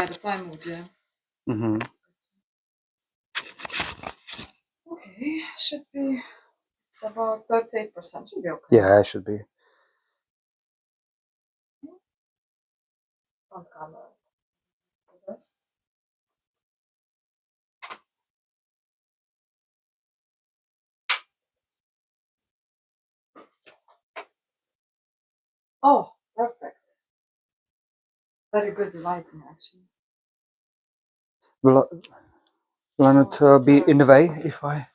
Yeah, the fine mood, yeah. Mm-hmm. Okay, should be. It's about 38%. Should be okay. Yeah, it should be. Front camera. The rest. Oh, perfect. Very good lighting, actually. Will I not be in the way if I?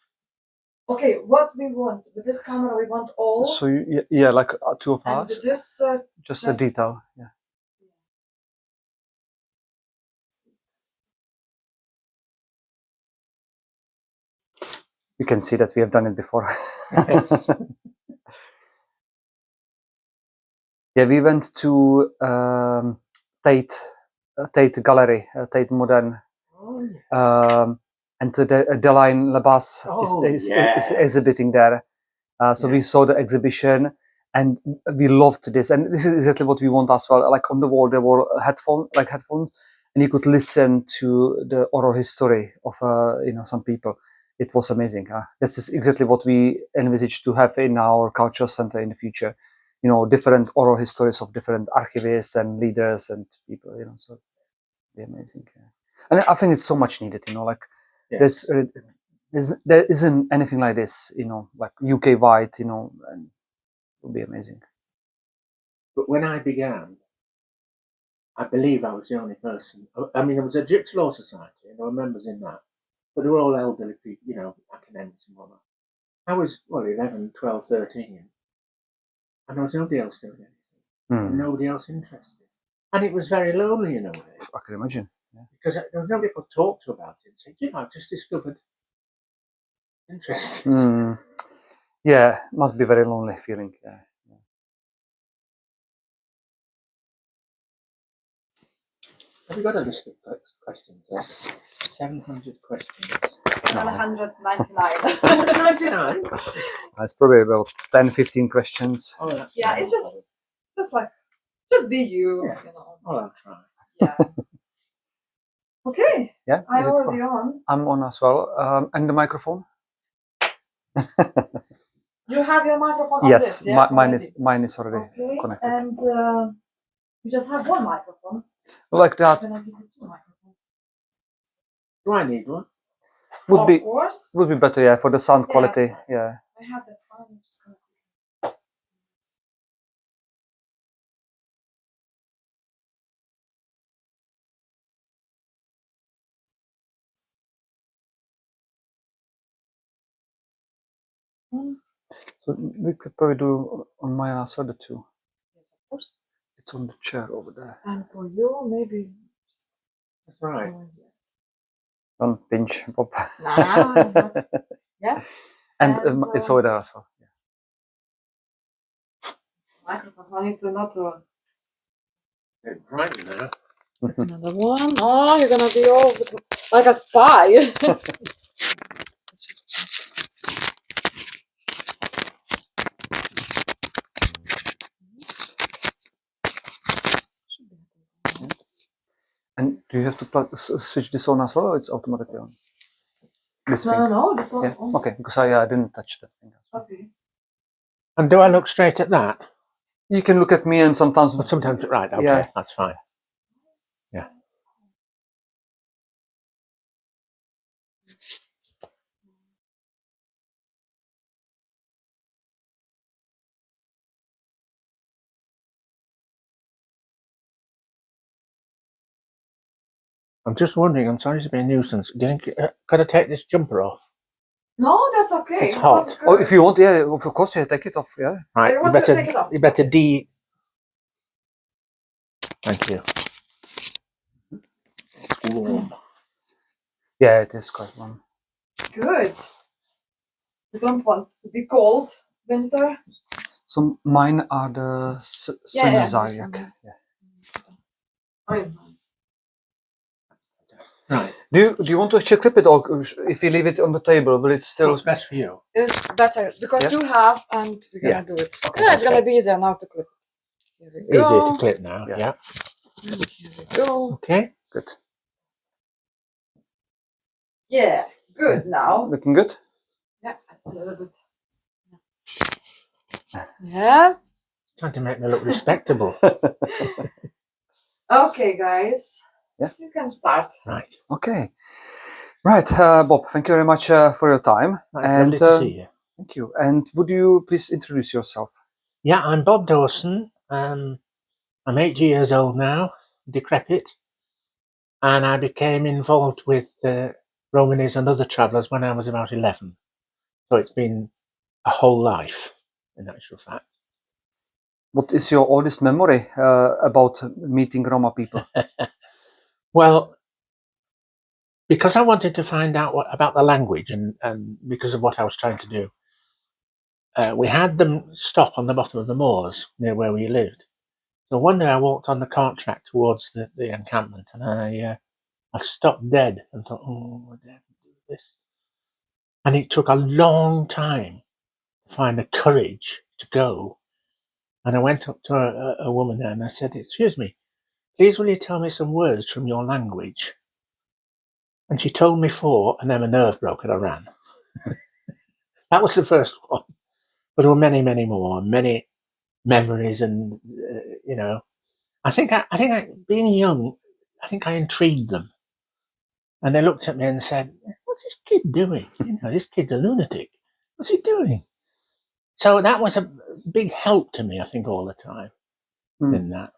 Okay, what we want with this camera, we want all. So yeah, like two of and us. This Just a detail. Yeah. You can see that we have done it before. Yes. Yeah, we went to Tate Gallery, Tate Modern, Oh, yes. and to the line Labas is yes. exhibiting there. So we saw the exhibition, and we loved this. And this is exactly what we want as well. Like on the wall, there were headphones, and you could listen to the oral history of some people. It was amazing. This is exactly what we envisage to have in our culture center in the future. Different oral histories of different archivists and leaders and people. So it'd be amazing. Yeah. And I think it's so much needed. Like there isn't anything like this. Like UK wide. And it would be amazing. But when I began, I believe I was the only person. I mean, there was a Gypsy Law Society, and there were members in that, but they were all elderly people, academics and whatnot. I was, 11, 12, 13, and there was nobody else doing anything, and nobody else interested. And it was very lonely in a way. I can imagine. Yeah. Because there was nobody I could talk to about it and say, I've just discovered. Interesting. Yeah, must be very lonely feeling. Yeah. Have you got a list of questions? Yes. 700 questions. 799. 799? It's probably about 10, 15 questions. Oh, that's Yeah, nice. it's just be you. Yeah. I'll try. Yeah. Okay. Yeah. I'm already on. I'm on as well. And the microphone? You have your microphone on Yes, this, yeah? mine is already connected. And you just have one microphone. Like that. Then I give you two microphones. Do I need one? Of course. Would be better, yeah, for the sound quality. Yeah. I have that fine. I'm just gonna. So we could probably do on my answer the two. Yes, of course. It's on the chair over there. And for you, maybe. That's right. Don't pinch, Bob. Nah, yeah. And it's over there as well. Yeah. Microphones. I need to not to. It's right now. Another one. Oh, you're gonna be all like a spy. And do you have to switch this on as well, or it's automatically on? This thing? No, this one. Yeah. Okay, because I didn't touch that thing. Okay. And do I look straight at that? You can look at me and sometimes. But sometimes, right, okay, yeah. That's fine. Yeah. I'm just wondering, I'm sorry to be a nuisance. Do you think, could I take this jumper off? No, that's okay. It's hot. Oh, if you want, yeah, of course, yeah, take it off, yeah. Right, You want to take it off? You better Thank you. It's warm. Yeah, it is quite warm. Good. You don't want to be cold winter. So mine are the Senizayak. Yeah. Right. Do you want to actually clip it, or if you leave it on the table, will it still? What's best for you? It's better because you have, and we're gonna do it. Okay, Yeah, it's gonna be easier now to clip. Here we go. Easier to clip now. Yeah. Here we go. Okay. Good. Yeah, good now. Looking good? Yeah, a little bit. Yeah. Trying to make me look respectable. Okay, guys. Yeah. You can start. Right. Okay. Right, Bob, thank you very much for your time. Right, lovely to see you. Thank you. And would you please introduce yourself? Yeah, I'm Bob Dawson. I'm 80 years old now, decrepit, and I became involved with Romanies and other travellers when I was about 11. So it's been a whole life, in actual fact. What is your oldest memory about meeting Roma people? Well, because I wanted to find out about the language and because of what I was trying to do, we had them stop on the bottom of the moors near where we lived. So one day I walked on the cart track towards the encampment, and I stopped dead and thought, oh, I dare do this. And it took a long time to find the courage to go. And I went up to a woman there and I said, excuse me, please will you tell me some words from your language? And she told me 4, and then my nerve broke and I ran. That was the first one. But there were many, many more, many memories, and I think being young, I think I intrigued them, and they looked at me and said, "What's this kid doing? This kid's a lunatic. What's he doing?" So that was a big help to me, I think, all the time in that.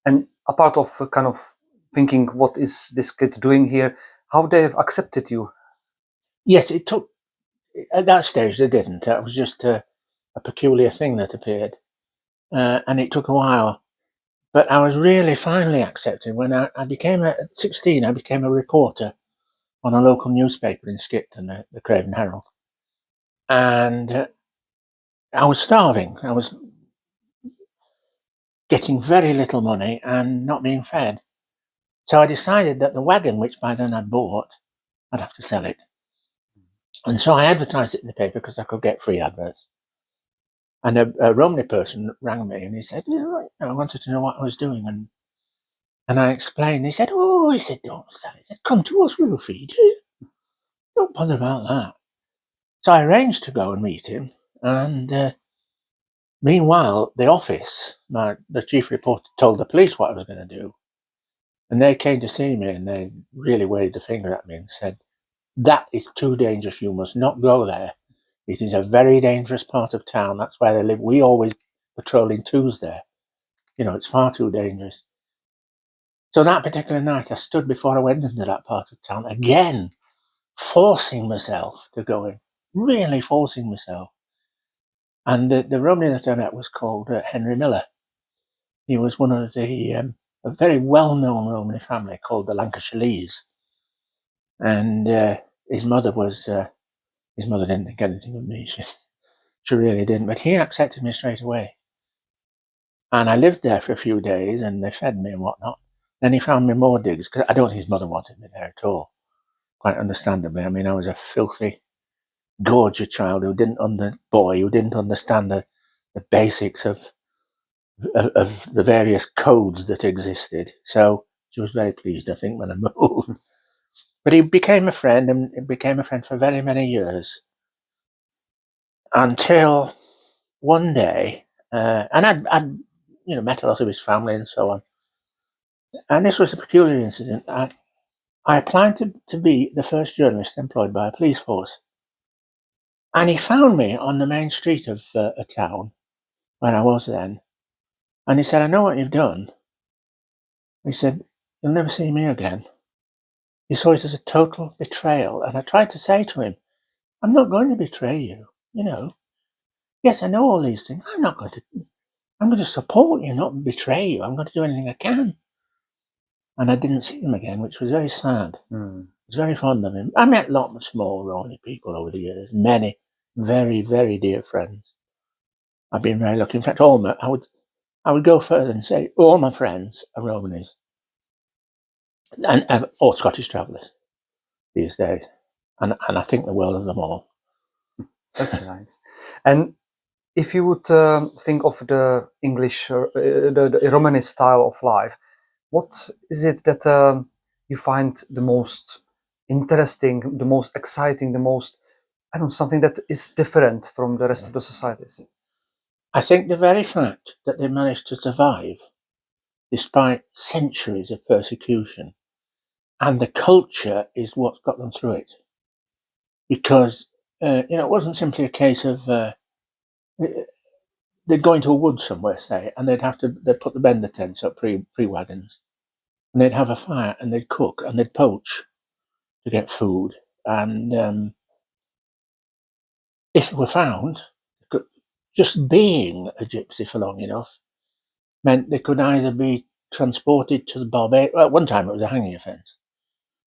And apart of kind of thinking, what is this kid doing here? How they have accepted you? Yes, it took. At that stage, they didn't. That was just a peculiar thing that appeared, and it took a while. But I was really finally accepted when at 16. I became a reporter on a local newspaper in Skipton, the Craven Herald, and I was starving. I was getting very little money and not being fed. So I decided that the wagon, which by then I'd bought, I'd have to sell it. And so I advertised it in the paper because I could get free adverts. And a Romney person rang me and he said, I wanted to know what I was doing. And I explained. He said, he said, don't sell it. He said, come to us, we'll feed you. Don't bother about that. So I arranged to go and meet him. And meanwhile, the office, the chief reporter told the police what I was going to do. And they came to see me and they really waved a finger at me and said, that is too dangerous. You must not go there. It is a very dangerous part of town. That's where they live. We always patrol in twos there. It's far too dangerous. So that particular night, I stood before I went into that part of town again, forcing myself to go in, really forcing myself. And the Romney that I met was called Henry Miller. He was one of a very well-known Romney family called the Lancashire Lees. And his mother didn't think anything of me. She really didn't. But he accepted me straight away. And I lived there for a few days and they fed me and whatnot. Then he found me more digs because I don't think his mother wanted me there at all. Quite understandably. I mean, I was a filthy, gorgeous child who didn't understand the basics of the various codes that existed. So she was very pleased, I think, when I moved. But he became a friend, and he became a friend for very many years. Until one day, and I'd met a lot of his family and so on. And this was a peculiar incident. I applied to be the first journalist employed by a police force. And he found me on the main street of a town where I was then. And he said, I know what you've done. He said, you'll never see me again. He saw it as a total betrayal. And I tried to say to him, I'm not going to betray you. Yes, I know all these things. I'm going to support you, not betray you. I'm going to do anything I can. And I didn't see him again, which was very sad. I was very fond of him. I met lots of small Romney people over the years, many very, very dear friends. I've been very lucky. In fact, I would go further and say all my friends are Romanies and or Scottish travellers these days. And I think the world of them all. That's nice. And if you would think of the English, the Romanist style of life, What is it that you find the most interesting, the most exciting, the most, I don't know, something that is different from the rest of the societies? I think the very fact that they managed to survive despite centuries of persecution, and the culture is what's got them through it. Because it wasn't simply a case of they'd go into a wood somewhere, say, and they'd put the bender tents up, pre wagons, and they'd have a fire and they'd cook and they'd poach to get food. And if they were found, just being a gypsy for long enough meant they could either be transported to the Barbados. Well, at one time it was a hanging offence,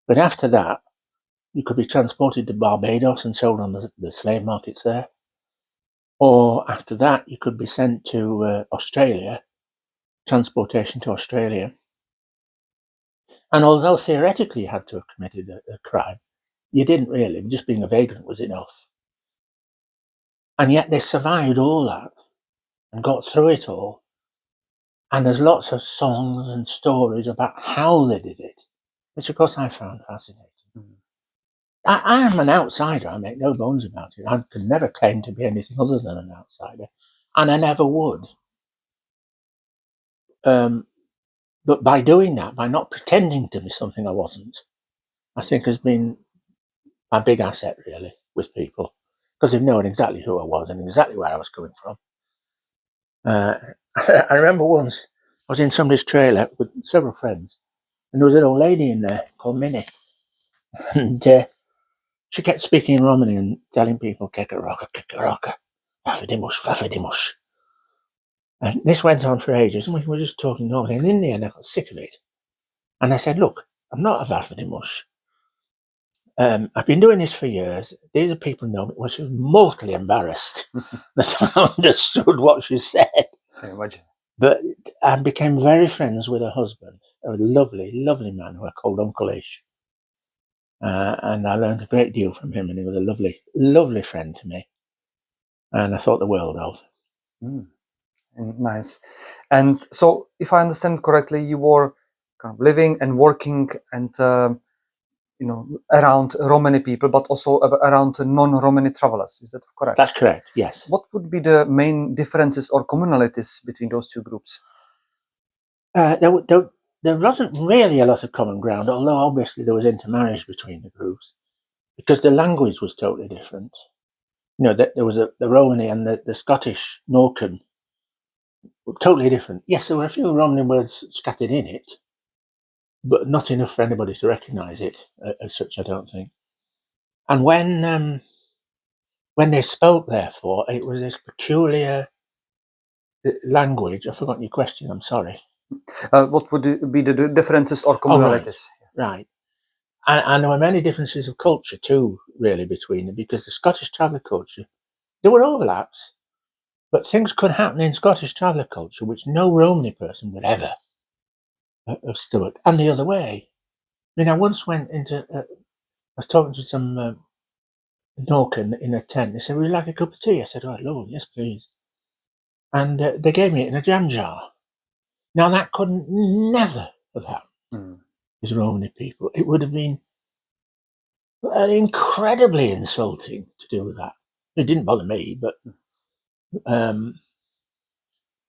but after that, you could be transported to Barbados and sold on the slave markets there. Or after that, you could be sent to Australia, transportation to Australia. And although theoretically you had to have committed a crime, you didn't really. Just being a vagrant was enough. And yet they survived all that and got through it all. And there's lots of songs and stories about how they did it, which of course I found fascinating. I am an outsider, I make no bones about it. I could never claim to be anything other than an outsider, and I never would. But by doing that, by not pretending to be something I wasn't, I think has been my big asset, really, with people, because they've known exactly who I was and exactly where I was coming from. I remember once I was in somebody's trailer with several friends, and there was an old lady in there called Minnie, and she kept speaking in Romany and telling people, Kekaraka, Fafadimush, Fafadimush. And this went on for ages, and we were just talking normally, and in the end I got sick of it. And I said, look, I'm not a Fafadimush. I've been doing this for years. These are people who know me. Well, she was mortally embarrassed that I understood what she said. Can you imagine? But I became very friends with her husband, a lovely, lovely man who I called Uncle Ish. And I learned a great deal from him, and he was a lovely, lovely friend to me. And I thought the world of. Nice. And so, if I understand correctly, you were kind of living and working and around Romani people, but also around non-Romani travelers. Is that correct? That's correct, yes. What would be the main differences or commonalities between those two groups? There wasn't really a lot of common ground, although obviously there was intermarriage between the groups, because the language was totally different. There was the Romani and the Scottish Norcan were totally different. Yes, there were a few Romani words scattered in it, but not enough for anybody to recognise it as such, I don't think. And when they spoke, therefore, it was this peculiar language. I've forgotten your question, I'm sorry. What would be the differences or commonalities? Right. And there were many differences of culture too, really, between them, because the Scottish traveller culture, there were overlaps, but things could happen in Scottish traveller culture which no Romani person would ever have stood, and the other way. I mean, I once went I was talking to some Norcan in a tent. They said, would you like a cup of tea? I said, oh, Lord, yes, please. And they gave me it in a jam jar. Now, that couldn't never have happened with Romani people. It would have been incredibly insulting to do that. It didn't bother me, but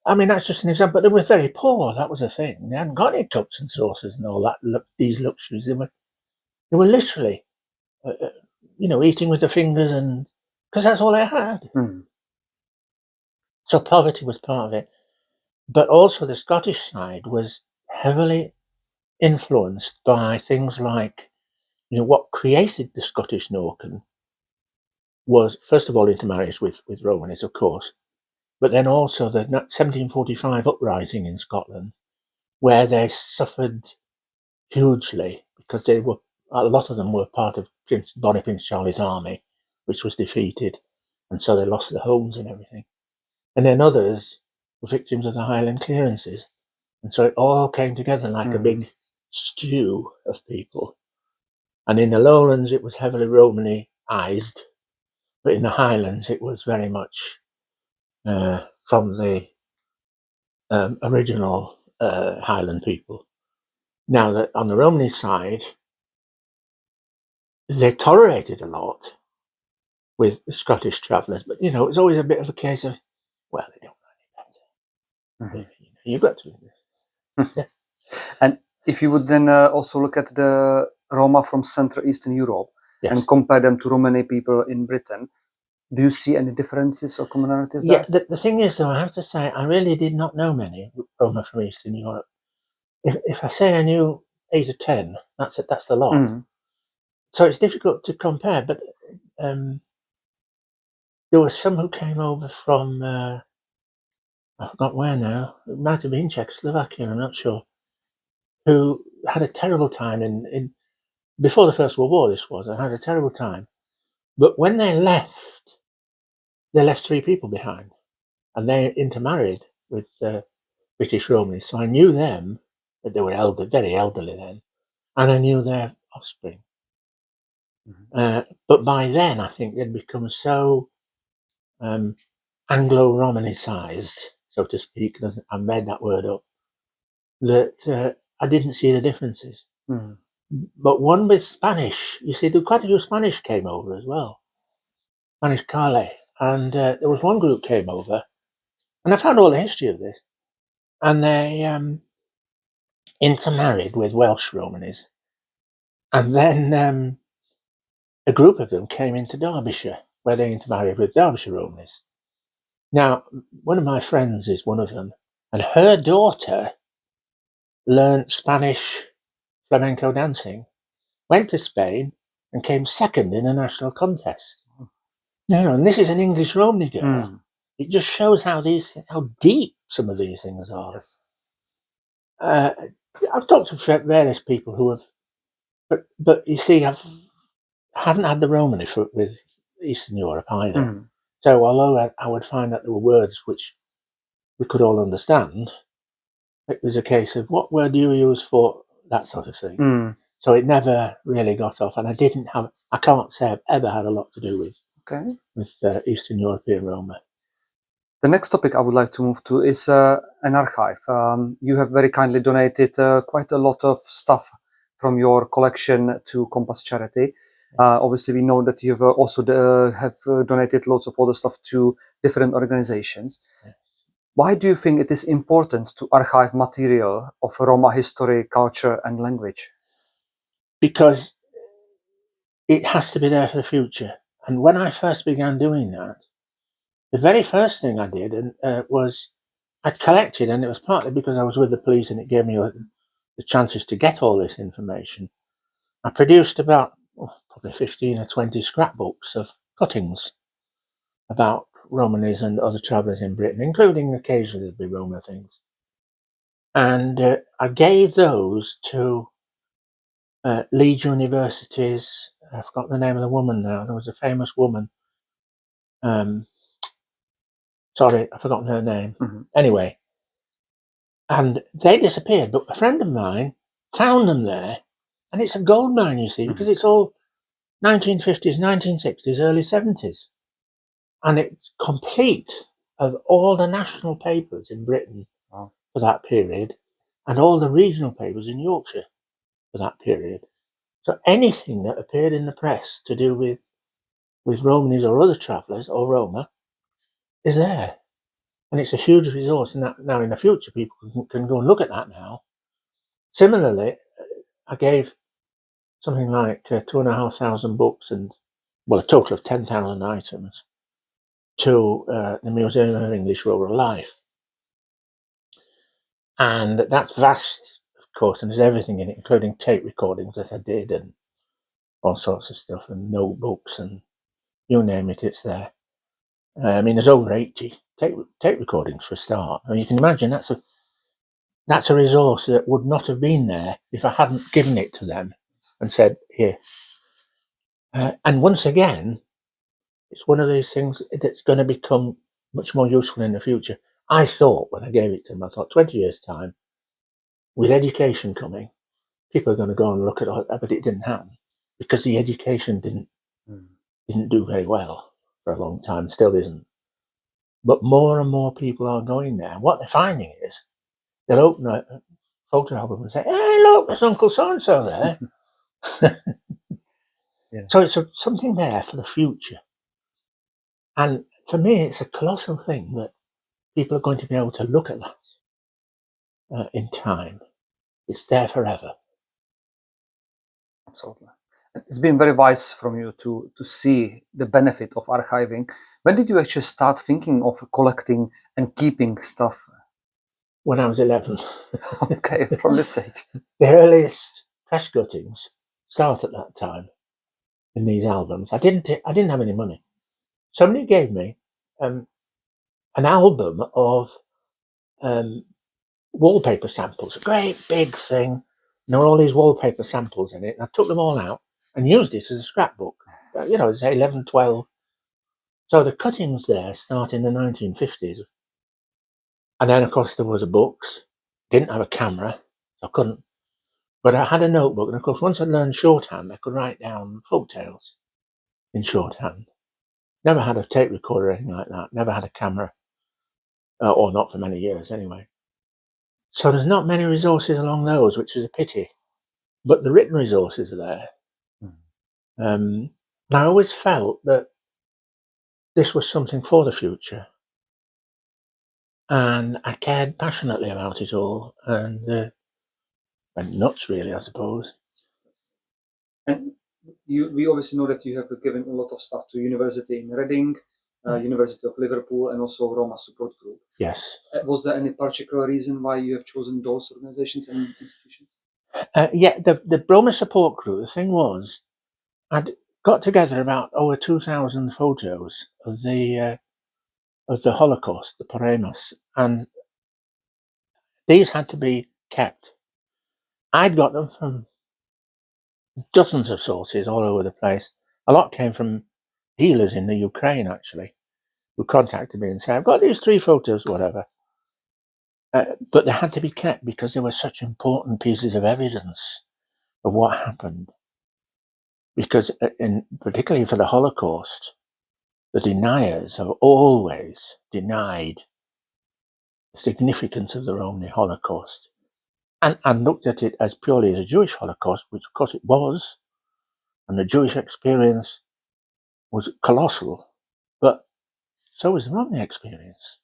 I mean, that's just an example. They were very poor. That was the thing. They hadn't got any cups and saucers and all that. These luxuries. They were literally, eating with the fingers, and because that's all they had. So poverty was part of it, but also the Scottish side was heavily influenced by things like, what created the Scottish Norcan was, first of all, intermarriage with Romans, of course, but then also the 1745 uprising in Scotland, where they suffered hugely because a lot of them were part of Bonnie Prince Charlie's army, which was defeated, and so they lost their homes and everything. And then others were victims of the Highland clearances, and so it all came together like a big stew of people. And in the lowlands, it was heavily Romanized, but in the Highlands, it was very much from the original Highland people. Now, that on the Romany side, they tolerated a lot with the Scottish travellers, but you know, it's always a bit of a case of, well, they don't know any better. You've got to. And if you would then also look at the Roma from Central Eastern Europe Yes. and compare them to Romani people in Britain, do you see any differences or commonalities Yeah, there? the thing is, though, I have to say, I really did not know many Roma from Eastern Europe. If I say I knew 8 or 10, that's it. That's a lot. Mm. So it's difficult to compare. But there were some who came over from I forgot where now. It might have been Czechoslovakia. I'm not sure. Who had a terrible time in before the First World War. This was. I had a terrible time. But when they left 3 people behind, and they intermarried with British Romans. So I knew them, that they were very elderly then, and I knew their offspring. But by then, I think they'd become so Anglo-Romanicized, so to speak, I made that word up, that I didn't see the differences. Mm. But one with Spanish, you see, there were quite a few Spanish came over as well, Spanish Carle, and there was one group came over, and I found all the history of this, and they intermarried with Welsh Romanis, and then a group of them came into Derbyshire, where they intermarried with Derbyshire Romanis. Now, one of my friends is one of them, and her daughter learnt Spanish flamenco dancing, went to Spain, and came second in a national contest. Now, and this is an English Romany girl. Mm. It just shows how deep some of these things are. Yes. I've talked to various people who have, but you see, I haven't had the Romany with Eastern Europe either. Mm. So although I would find that there were words which we could all understand, it was a case of what word do you use for that sort of thing. Mm. So it never really got off, and I can't say I've ever had a lot to do with Eastern European Roma. The next topic I would like to move to is an archive. You have very kindly donated quite a lot of stuff from your collection to Compass Charity. Obviously, we know that you have also donated lots of other stuff to different organizations. Yeah. Why do you think it is important to archive material of Roma history, culture, and language? Because it has to be there for the future. And when I first began doing that, the very first thing I did was I collected, and it was partly because I was with the police and it gave me the chances to get all this information. I produced about probably 15 or 20 scrapbooks of cuttings about Romanis and other travellers in Britain, including occasionally the Roma things. And I gave those to Leeds University's, I forgot the name of the woman now, there was a famous woman. Sorry, I've forgotten her name. Mm-hmm. Anyway, and they disappeared, but a friend of mine found them there, and it's a gold mine, you see, because it's all 1950s, 1960s, early 70s. And it's complete of all the national papers in Britain for that period, and all the regional papers in Yorkshire for that period. So anything that appeared in the press to do with Romanis or other travellers or Roma is there. And it's a huge resource. And now in the future, people can go and look at that now. Similarly, I gave something like 2,500 books and, well, a total of 10,000 items to the Museum of English Rural Life. And that's vast, of course, and there's everything in it, including tape recordings that I did and all sorts of stuff, and notebooks, and you name it, it's there. I mean, there's over 80 tape recordings for a start. I mean, you can imagine that's a resource that would not have been there if I hadn't given it to them and said, here. And once again, it's one of these things that's going to become much more useful in the future. I thought when I gave it to them, I thought 20 years' time, with education coming, people are going to go and look at all that, but it didn't happen because the education didn't do very well for a long time, still isn't. But more and more people are going there. What they're finding is they'll open photo album and say, "Hey, look, there's Uncle So-and-so there." Yeah. So it's something there for the future. And for me, it's a colossal thing that people are going to be able to look at that in time. It's there forever. Absolutely. It's been very wise from you to see the benefit of archiving. When did you actually start thinking of collecting and keeping stuff? When I was 11. Okay, from this age. The earliest press cuttings start at that time in these albums. I didn't have any money. Somebody gave me an album of wallpaper samples, a great big thing. And there were all these wallpaper samples in it. And I took them all out and used it as a scrapbook. It's 11, 12. So the cuttings there start in the 1950s. And then, of course, there were the books. Didn't have a camera, so I couldn't. But I had a notebook. And, of course, once I learned shorthand, I could write down folk tales in shorthand. Never had a tape recorder or anything like that. Never had a camera. Or not for many years, anyway. So there's not many resources along those, which is a pity. But the written resources are there. I always felt that this was something for the future. And I cared passionately about it all. And went nuts, really, I suppose. And we obviously know that you have given a lot of stuff to University in Reading, University of Liverpool, and also Roma Support Group. Yes. Was there any particular reason why you have chosen those organizations and institutions? The Roma Support Group, the thing was, I'd got together about over 2,000 photos of the Holocaust, the Poremas, and these had to be kept. I'd got them from dozens of sources all over the place. A lot came from dealers in the Ukraine, actually, who contacted me and said, "I've got these 3 photos, whatever." But they had to be kept because they were such important pieces of evidence of what happened. Because, particularly for the Holocaust, the deniers have always denied the significance of the Roman Holocaust and looked at it as purely as a Jewish Holocaust, which of course it was, and the Jewish experience was colossal, but so was the Roman experience.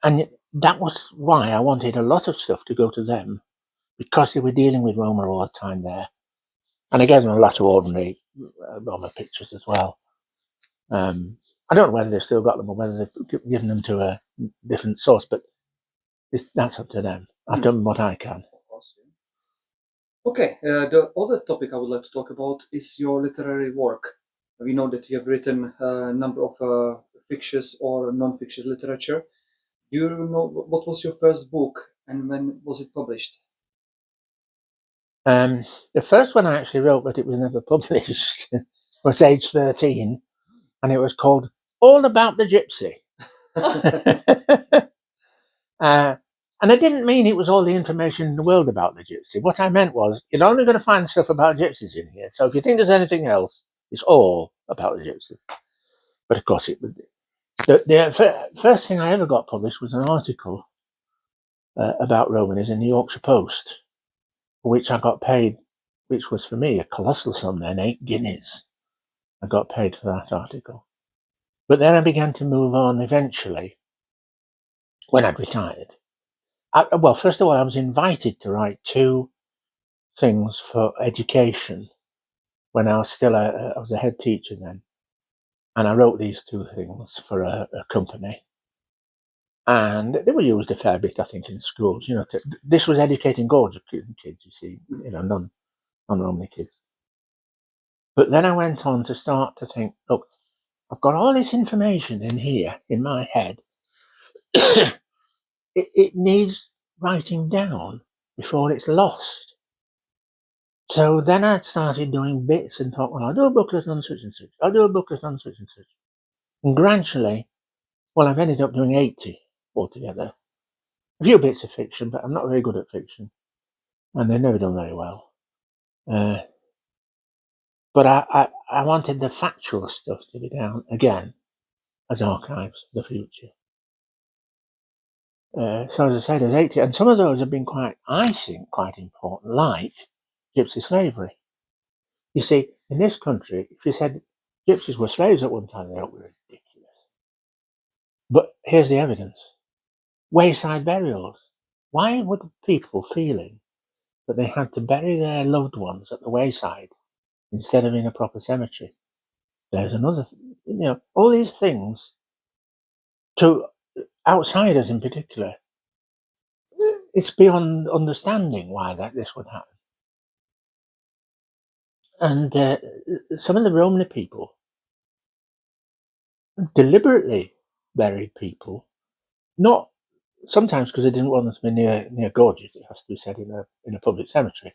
And that was why I wanted a lot of stuff to go to them, because they were dealing with Roma all the time there. And I gave them a lot of ordinary Roma pictures as well. I don't know whether they've still got them or whether they've given them to a different source, but that's up to them. I've done what I can. Of course, yeah. Okay, the other topic I would like to talk about is your literary work. We know that you have written a number of fictitious or non-fictitious literature. Do you know what was your first book and when was it published? The first one I actually wrote, but it was never published, was age 13, and it was called All About the Gypsy. And I didn't mean it was all the information in the world about the gypsy. What I meant was, you're only going to find stuff about gypsies in here. So if you think there's anything else, it's all about the gypsy. But of course, the first thing I ever got published was an article about Romans in the Yorkshire Post, for which I got paid, which was for me a colossal sum then, 8 guineas. I got paid for that article. But then I began to move on eventually when I'd retired. Well, first of all, I was invited to write 2 things for education when I was still I was a head teacher then, and I wrote these 2 things for a company, and they were used a fair bit, I think, in schools. This was educating Gorge kids, you see, non-Romany kids. But then I went on to start to think, look, I've got all this information in here in my head. it needs writing down before it's lost. So then I started doing bits and thought, well, I'll do a booklet on such and such. I'll do a booklet on such and such. And gradually, well, I've ended up doing 80 altogether. A few bits of fiction, but I'm not very good at fiction. And they've never done very well. But I wanted the factual stuff to be down again as archives for the future. So as I say, there's 80, and some of those have been I think, quite important, like gypsy slavery. You see, in this country, if you said gypsies were slaves at one time, they would be ridiculous. But here's the evidence. Wayside burials. Why were the people feeling that they had to bury their loved ones at the wayside instead of in a proper cemetery? There's another, all these things, to outsiders in particular, it's beyond understanding why this would happen. And some of the Romany people deliberately buried people, not sometimes because they didn't want them to be near gorges. It has to be said in a public cemetery.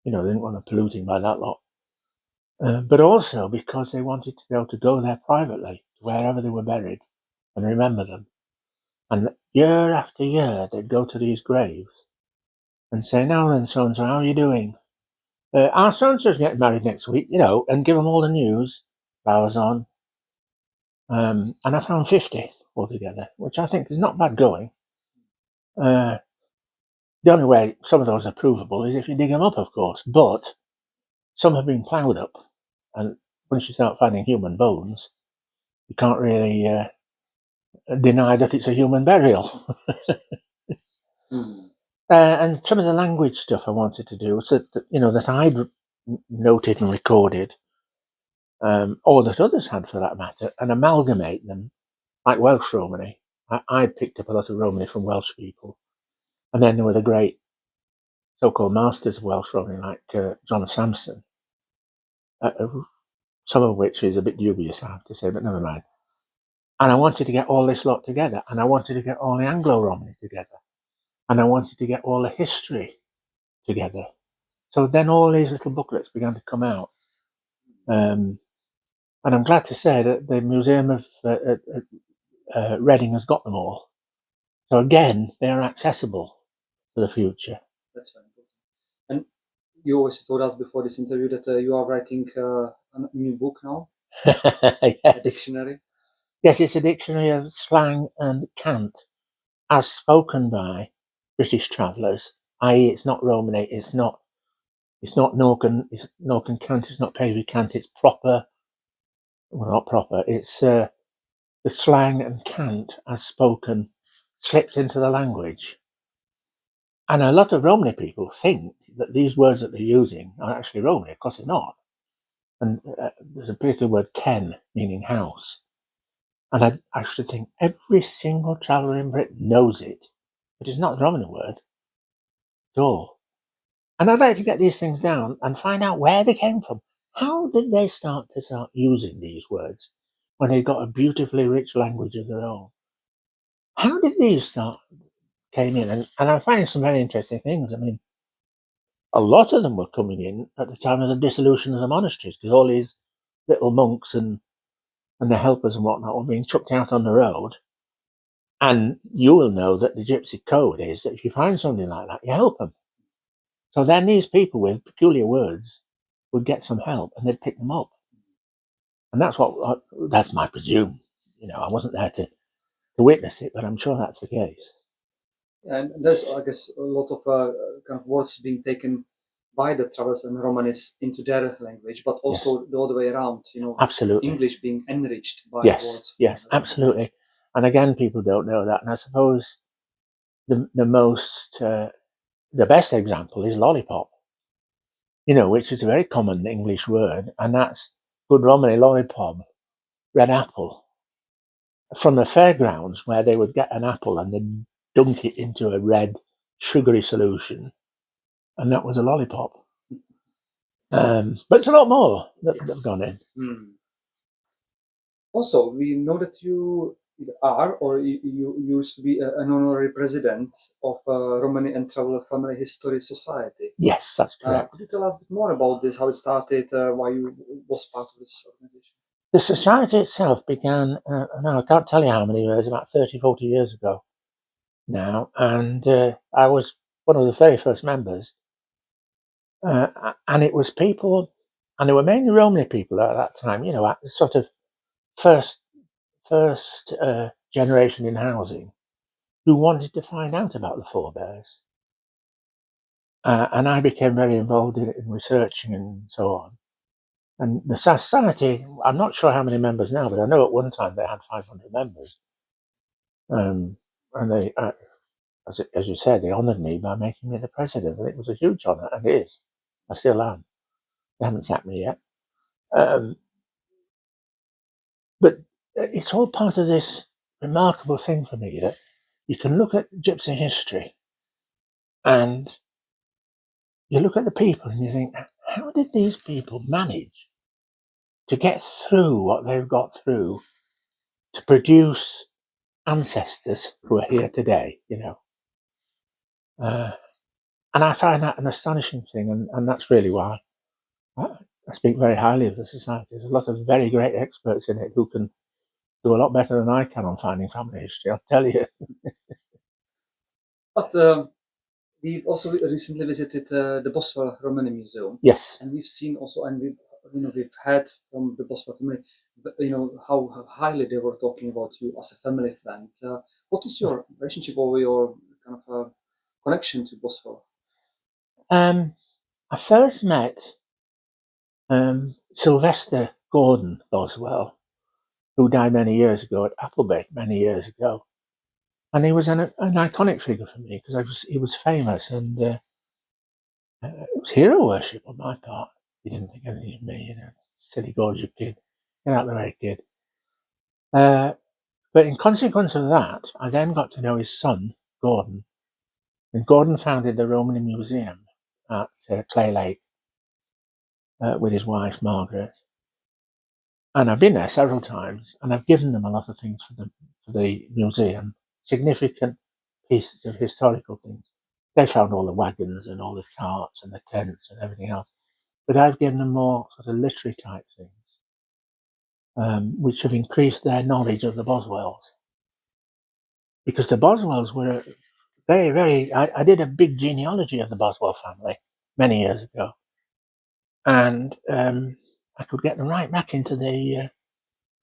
They didn't want them polluting by that lot. But also because they wanted to be able to go there privately, wherever they were buried, and remember them. And year after year, they'd go to these graves and say, "Now then, so-and-so, how are you doing? Our so-and-so's getting married next week," and give them all the news, flowers on. And I found 50 altogether, which I think is not bad going. The only way some of those are provable is if you dig them up, of course, but some have been ploughed up, and once you start finding human bones, you can't really deny that it's a human burial. And some of the language stuff I wanted to do, so that I'd noted and recorded, or that others had for that matter, and amalgamate them, like Welsh Romany. I'd picked up a lot of Romany from Welsh people, and then there were the great so-called masters of Welsh Romany, like John Samson, some of which is a bit dubious, I have to say, but never mind. And I wanted to get all this lot together, and I wanted to get all the Anglo-Romany together, and I wanted to get all the history together. So then all these little booklets began to come out. And I'm glad to say that the Museum of Reading has got them all. So again, they are accessible for the future. That's very important. And you always told us before this interview that you are writing a new book now, a Yes. dictionary. Yes, it's a dictionary of slang and cant as spoken by British travellers, i.e. it's not Romany, it's not Norcan, it's Norcan cant, it's not Pavey cant, it's proper, well, not proper, it's the slang and cant as spoken slips into the language. And a lot of Romany people think that these words that they're using are actually Romany. Of course they're not. And there's a particular word, ken, meaning house. And I should think every single traveller in Britain knows it, but it's not the Romany word at all. And I'd like to get these things down and find out where they came from. How did they start using these words when they've got a beautifully rich language of their own? How did these came in? And I'm finding some very interesting things. I mean, a lot of them were coming in at the time of the dissolution of the monasteries, because all these little monks and the helpers and whatnot were being chucked out on the road. And you will know that the Gypsy code is that if you find something like that, you help them. So then these people with peculiar words would get some help and they'd pick them up. And that's my presume. I wasn't there to witness it, but I'm sure that's the case. And there's, I guess, a lot of kind of words being taken by the Travellers and Romanis into their language, but also the other way around, Absolutely. English being enriched by words. Yes, absolutely. And again, people don't know that. And I suppose the best example is lollipop, which is a very common English word, and that's good Romany lollipop, red apple. From the fairgrounds, where they would get an apple and they'd dunk it into a red sugary solution, and that was a lollipop. But it's a lot more that have gone in. Also, we know that you are, or you used to be an honorary president of Romani and Traveller Family History Society. Yes, that's correct. Could you tell us a bit more about this, how it started, why you was part of this organization? The society itself began, I can't tell you how many years, about 30, 40 years ago now, and I was one of the very first members. And it was people, and they were mainly Romany people at that time, sort of first generation in housing. who wanted to find out about the forebears. And I became very involved in researching and so on. And the society, I'm not sure how many members now, but I know at one time they had 500 members. And they, as you said, they honoured me by making me the president. And it was a huge honour, and it is. I still am. They haven't sacked me yet. But it's all part of this remarkable thing for me that you can look at Gypsy history and you look at the people and you think, how did these people manage to get through what they've got through to produce ancestors who are here today, you know? And I find that an astonishing thing, and that's really why I speak very highly of the society. There's a lot of very great experts in it who can do a lot better than I can on finding family history, I'll tell you. But we also recently visited the Boswell Romani Museum. Yes. And we've seen also, and we've heard from the Boswell family, how highly they were talking about you as a family friend. What is your relationship or your kind of connection to Boswell? I first met Sylvester Gordon Boswell, who died many years ago at Appleby, many years ago. And he was an iconic figure for me because he was famous, and it was hero worship on my part. He didn't think anything of me, silly gorgeous kid, get out of the way, kid. But in consequence of that, I then got to know his son, Gordon. And Gordon founded the Roman Museum at Clay Lake with his wife, Margaret. And I've been there several times, and I've given them a lot of things for the museum, significant pieces of historical things. They found all the wagons and all the carts and the tents and everything else. But I've given them more sort of literary type things, which have increased their knowledge of the Boswells. Because the Boswells were very, very... I did a big genealogy of the Boswell family many years ago. And I could get them right back into the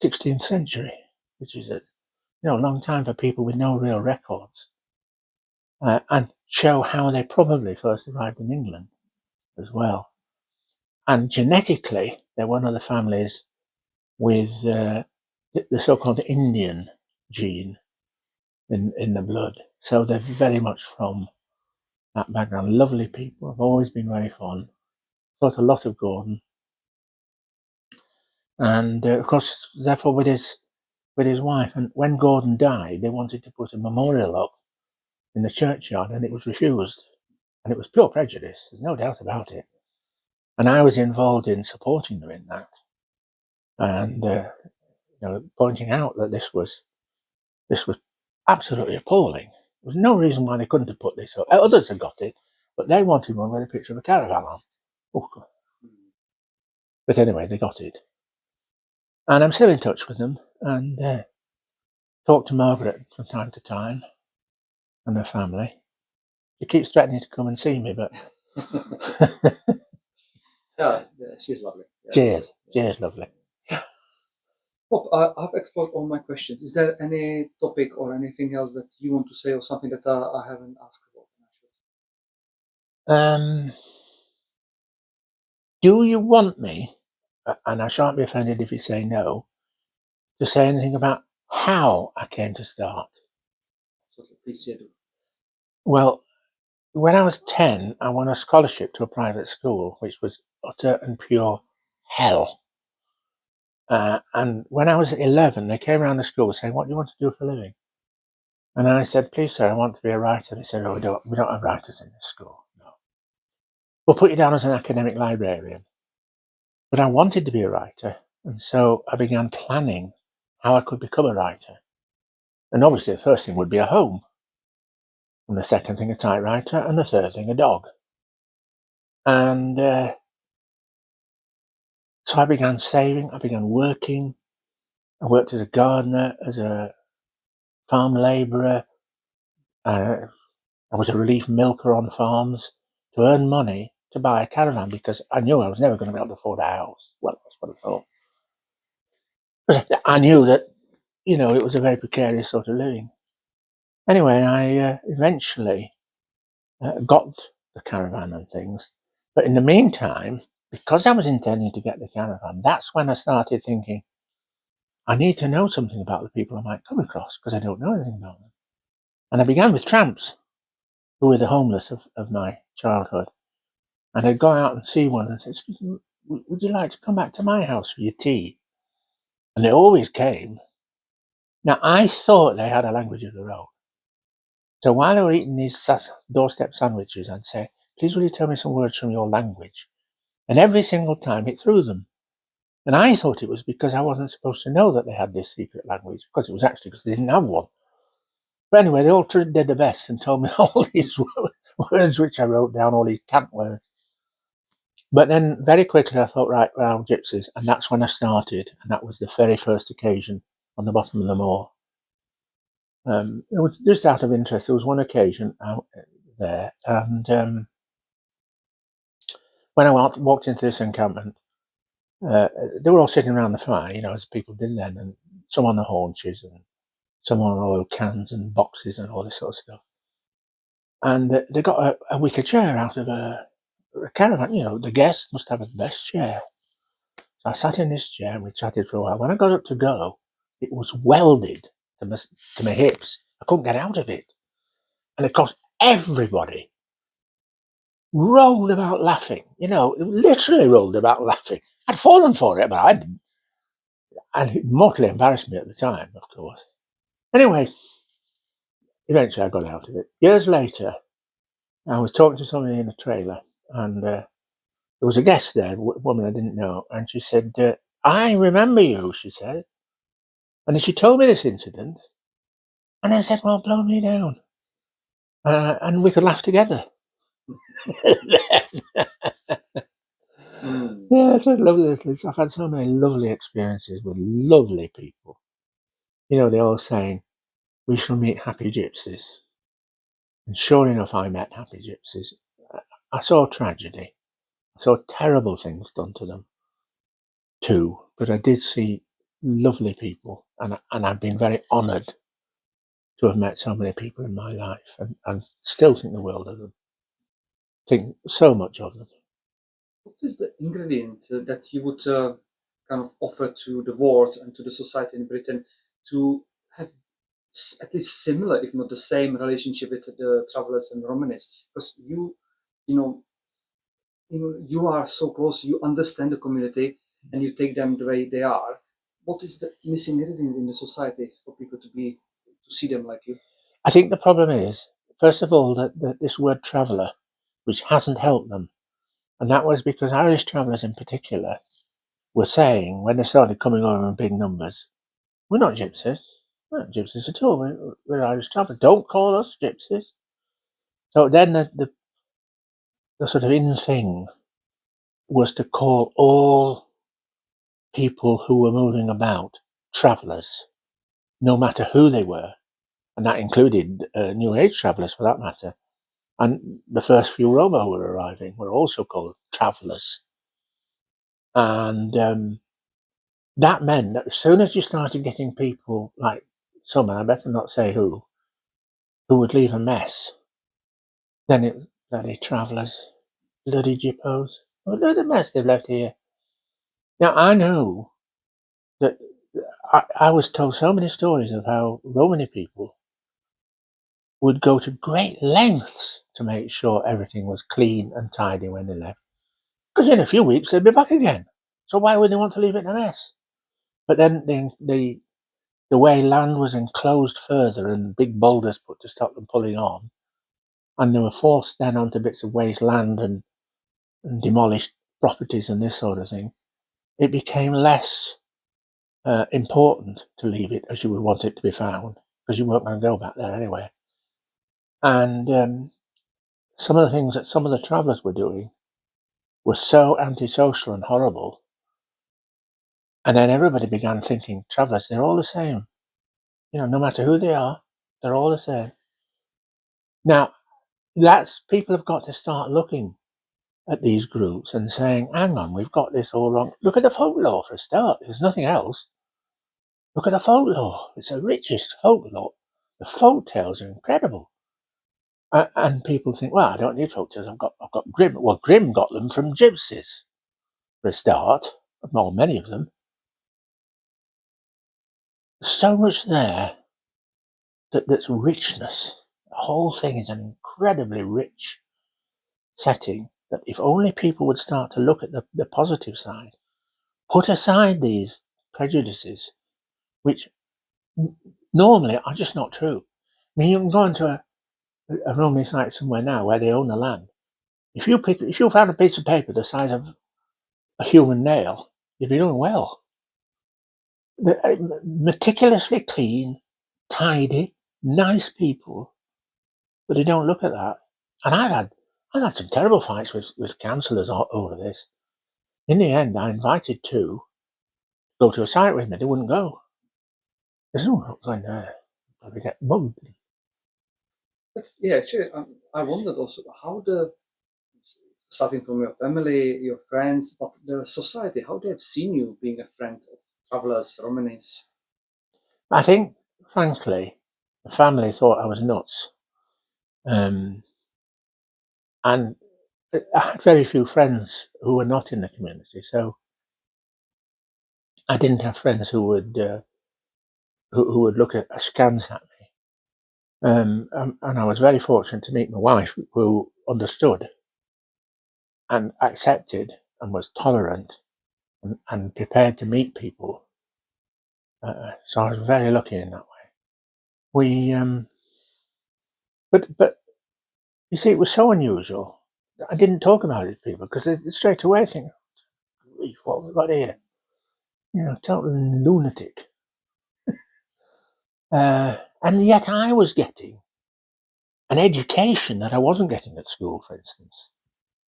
16th century, which is a long time for people with no real records, and show how they probably first arrived in England as well. And genetically, they're one of the families with the so-called Indian gene in the blood. So they're very much from that background. Lovely people, have always been very fun. Thought a lot of Gordon. And of course, therefore, with his wife. And when Gordon died, they wanted to put a memorial up in the churchyard, and it was refused. And it was pure prejudice. There's no doubt about it. And I was involved in supporting them in that, and pointing out that this was absolutely appalling. There was no reason why they couldn't have put this up. Others had got it, but they wanted one with a picture of a caravan on. Oh, God. But anyway, they got it. And I'm still in touch with them, and talk to Margaret from time to time and her family. She keeps threatening to come and see me, but Yeah, she's lovely. Cheers, lovely. Bob, I've explored all my questions. Is there any topic or anything else that you want to say, or something that I haven't asked about? Do you want me, and I shan't be offended if you say no, to say anything about how I came to start? Absolutely, please do. Well, when I was 10, I won a scholarship to a private school, which was utter and pure hell. And when I was 11, they came around the school saying, "What do you want to do for a living?" And I said, "Please, sir, I want to be a writer." They said, "Oh, we don't have writers in this school. No. We'll put you down as an academic librarian." But I wanted to be a writer, and so I began planning how I could become a writer. And obviously, the first thing would be a home, and the second thing a typewriter, and the third thing a dog. And so I began saving, I began working. I worked as a gardener, as a farm labourer. I was a relief milker on farms to earn money to buy a caravan because I knew I was never going to be able to afford a house. Well, that's what I thought. Because I knew that, it was a very precarious sort of living. Anyway, I eventually got the caravan and things. But in the meantime, because I was intending to get the caravan, that's when I started thinking, I need to know something about the people I might come across because I don't know anything about them. And I began with tramps, who were the homeless of my childhood. And I'd go out and see one and say, "Excuse me, would you like to come back to my house for your tea?" And they always came. Now, I thought they had a language of their own. So while they were eating these doorstep sandwiches, I'd say, "Please will you tell me some words from your language?" And every single time it threw them. And I thought it was because I wasn't supposed to know that they had this secret language, because it was actually because they didn't have one. But anyway, they all did their best and told me all these words which I wrote down, all these camp words. But then very quickly I thought, right, well, gypsies. And that's when I started. And that was the very first occasion on the bottom of the moor. It was just out of interest. There was one occasion out there. And when I walked into this encampment, they were all sitting around the fire, as people did then. And some on the haunches and some on oil cans and boxes and all this sort of stuff. And they got a wicker chair out of a caravan. The guests must have the best chair. So I sat in this chair and we chatted for a while. When I got up to go, it was welded to my hips. I couldn't get out of it. And of course, everybody rolled about laughing. Literally rolled about laughing. I'd fallen for it, but I didn't. And it mortally embarrassed me at the time, of course. Anyway, eventually I got out of it. Years later, I was talking to somebody in a trailer, and there was a guest there, a woman I didn't know, and she said, "I remember you," she said. And then she told me this incident, and I said, "Well, blow me down." And we could laugh together. Yeah, it's a lovely little. I've had so many lovely experiences with lovely people. They're all saying, "We shall meet happy gypsies." And sure enough, I met happy gypsies. I saw tragedy. I saw terrible things done to them too. But I did see lovely people, and I've been very honoured to have met so many people in my life, and still think the world of them. Think so much of them. What is the ingredient that you would kind of offer to the world and to the society in Britain to have at least similar, if not the same, relationship with the travelers and Romanists? Because you are so close, you understand the community, and you take them the way they are. What is the missing ingredient in the society for people to see them like you? I think the problem is, first of all, that this word traveller, which hasn't helped them. And that was because Irish travellers in particular were saying, when they started coming over in big numbers, "We're not gypsies. We're not gypsies at all. We're Irish travellers. Don't call us gypsies." So then the sort of in thing was to call all people who were moving about travellers, no matter who they were. And that included New Age travellers, for that matter. And the first few Roma who were arriving were also called travellers. And that meant that as soon as you started getting people like some, and I better not say who would leave a mess, then it bloody travellers, bloody jippos. Well, look at the mess they've left here. Now, I know that I was told so many stories of how Romani people would go to great lengths to make sure everything was clean and tidy when they left. Because in a few weeks they'd be back again. So why would they want to leave it in a mess? But then the way land was enclosed further and big boulders put to stop them pulling on, and they were forced then onto bits of waste land and demolished properties and this sort of thing, it became less important to leave it as you would want it to be found, because you weren't going to go back there anyway. And some of the things that some of the travellers were doing were so antisocial and horrible. And then everybody began thinking, travellers, they're all the same. No matter who they are, they're all the same. Now, people have got to start looking at these groups and saying, hang on, we've got this all wrong. Look at the folklore for a start. There's nothing else. Look at the folklore. It's the richest folklore. The folk tales are incredible. And people think, well, I don't need folk tales. I've got Grimm. Well, Grimm got them from gypsies for a start. Well, many of them. There's so much there that's richness. The whole thing is an incredibly rich setting that if only people would start to look at the positive side, put aside these prejudices, which normally are just not true. I mean, you can go into a Roman site somewhere now where they own the land. If you found a piece of paper the size of a human nail, you'd be doing well. They're meticulously clean, tidy, nice people, but they don't look at that. And I've had some terrible fights with councillors over this. In the end, I invited two to go to a site with me. They wouldn't go. There's no not going there. Probably get mugged. But yeah, actually, I wondered also how starting from your family, your friends, but the society, how they have seen you being a friend of travelers, Romanis. I think, frankly, the family thought I was nuts. And I had very few friends who were not in the community, so I didn't have friends who would look at askance at me. And I was very fortunate to meet my wife, who understood and accepted and was tolerant and prepared to meet people. So I was very lucky in that way. But you see, it was so unusual. I didn't talk about it to people because they straight away think, what have we got here? Total lunatic. And yet I was getting an education that I wasn't getting at school, for instance,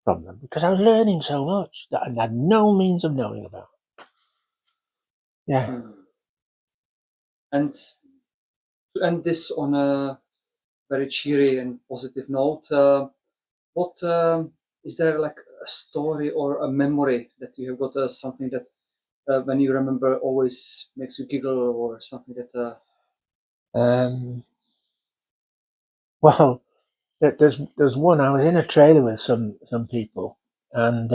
from them, because I was learning so much that I had no means of knowing about. Yeah. And to end this on a very cheery and positive note, what is there like a story or a memory that you have got, something that when you remember always makes you giggle, or something that Well, there's one. I was in a trailer with some people, and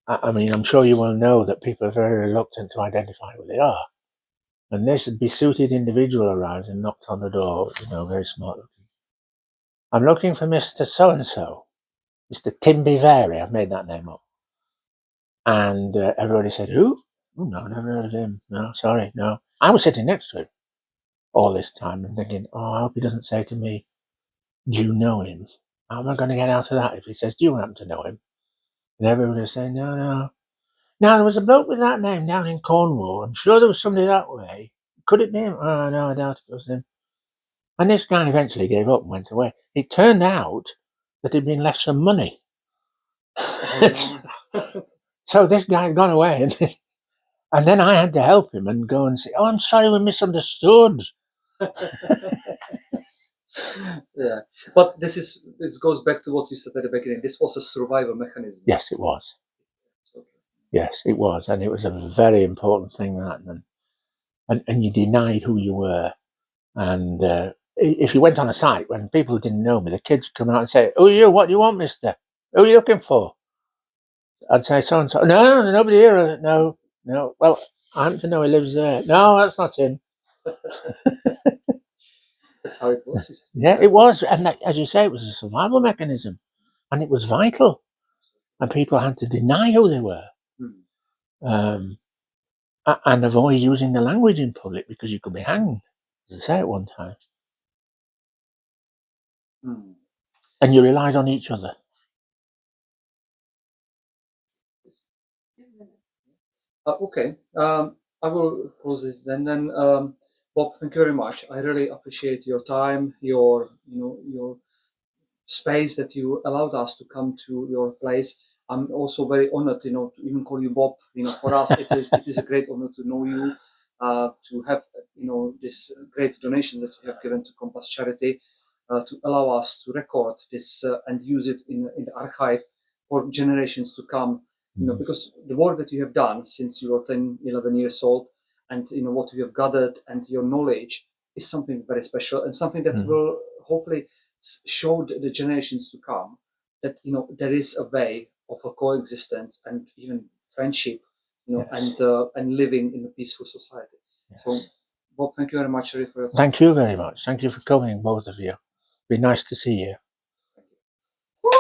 I mean, I'm sure you will know that people are very reluctant to identify who they are. And this besuited individual arrived and knocked on the door, very smart looking. I'm looking for Mr. So-and-so, Mr. Timby Vary. I've made that name up. And everybody said, who? Oh, no, never heard of him. No, sorry, no. I was sitting next to him all this time and thinking, I hope he doesn't say to me, do you know him? How am I going to get out of that if he says, do you happen to know him? And everybody was saying, no, no. Now, there was a bloke with that name down in Cornwall. I'm sure there was somebody that way. Could it be him? Oh, no, I doubt it was him. And this guy eventually gave up and went away. It turned out that he'd been left some money. So this guy had gone away, and then I had to help him and go and say, I'm sorry, we misunderstood. Yeah, but this goes back to what you said at the beginning. This was a survival mechanism. Yes, it was. Yes, it was. And it was a very important thing, that. And you denied who you were. And if you went on a site when people didn't know me, the kids would come out and say, who are you? What do you want, mister? Who are you looking for? I'd say so-and-so. No, nobody here. No. Well, I happen to know he lives there. No, that's not him. That's how it was. Yeah, it was. And that, as you say, it was a survival mechanism. And it was vital. And people had to deny who they were. And avoid using the language in public because you could be hanged, as I say at one time. And you relied on each other. Okay. I will close this then. Bob, thank you very much. I really appreciate your time, your space that you allowed us to come to your place. I'm also very honored, to even call you Bob. For us, it is a great honor to know you, to have this great donation that you have given to Compass Charity, to allow us to record this and use it in the archive for generations to come. Because the work that you have done since you were 10, 11 years old, and what you have gathered and your knowledge is something very special, and something that Mm. will hopefully show the generations to come that there is a way of a coexistence and even friendship, Yes. and living in a peaceful society. Yes. So, Bob, thank you very much, Ray, for your time. Thank you very much. Thank you for coming, both of you. Be nice to see you. Woo!